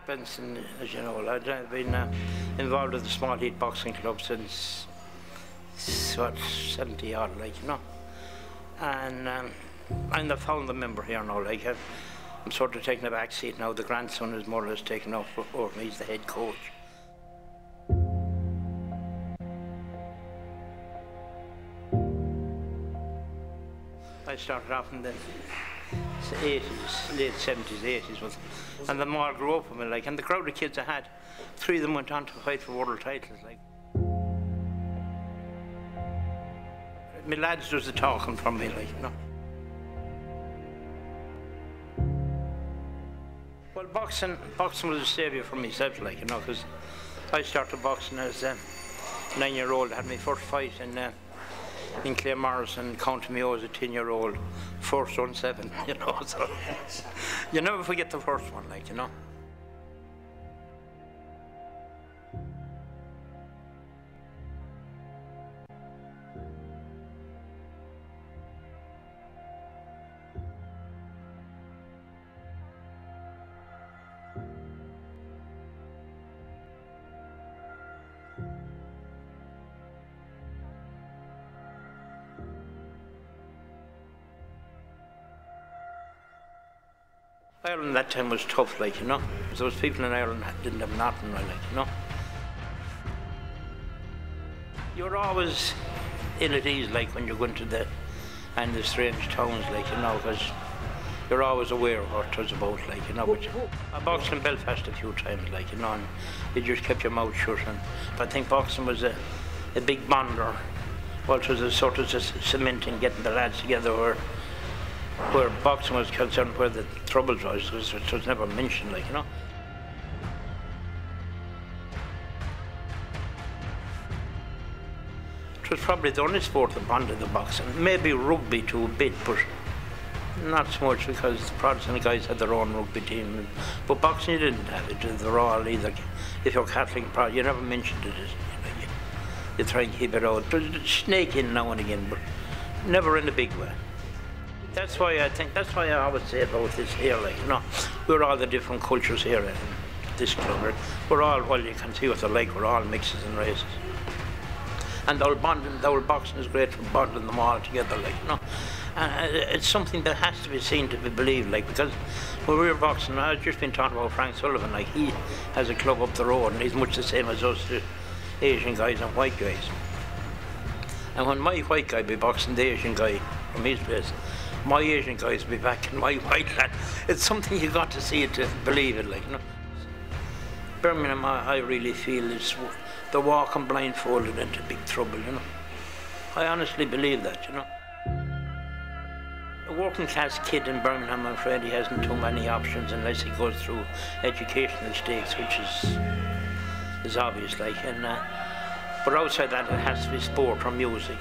Benson, as you know, I've been involved with the small heat boxing club since, what, 70 odd, like, you know. And I'm the founder member here now, like, I'm sort of taking a back seat now. The grandson is more or less taken over me, he's the head coach. I started off in the 80s, late 70s, 80s, and them all grew up with me, like, and the crowd of kids I had, 3 of them went on to fight for world titles, like. My lads does the talking for me, like, you know. Well, boxing was a saviour for myself, like, you know, because I started boxing as a 9-year-old. I had my first fight in Claremorris and County Mayo as a 10-year-old, first on 7, you know, so you never forget the first one, like, you know. Ireland that time was tough, like, you know. There was people in Ireland that didn't have nothing, like, you know. You're always ill at ease, like, when you're going to the strange towns, like, you know, because you're always aware of what it was about, like, you know. But I boxed in Belfast a few times, like, you know, and you just kept your mouth shut. And I think boxing was a big bonder. Well, it was a sort of cementing, getting the lads together, where boxing was concerned, where the trouble was, it was never mentioned, like, you know. It was probably the only sport that bonded the boxing. Maybe rugby to a bit, but not so much, because the Protestant guys had their own rugby team. But boxing, you didn't have it. They were all either, if you're Catholic, you never mentioned it. You try and keep it out. It was snake in now and again, but never in a big way. That's why I always say about this here, like, you know, we're all the different cultures here in this club. We're all, well, you can see what they're like, we're all mixes and races. And our boxing is great for bonding them all together, like, you know. And it's something that has to be seen to be believed, like, because when we were boxing, I've just been talking about Frank Sullivan, like, he has a club up the road and he's much the same as us, the Asian guys and white guys. And when my white guy be boxing the Asian guy from his place, my Asian guys will be back and my white lad. It's something you got to see it to believe it, like, you know. Birmingham, I really feel they're walking blindfolded into big trouble, you know. I honestly believe that, you know. A working class kid in Birmingham, I'm afraid he hasn't too many options unless he goes through educational stakes, which is obvious, like, and but outside that it has to be sport or music.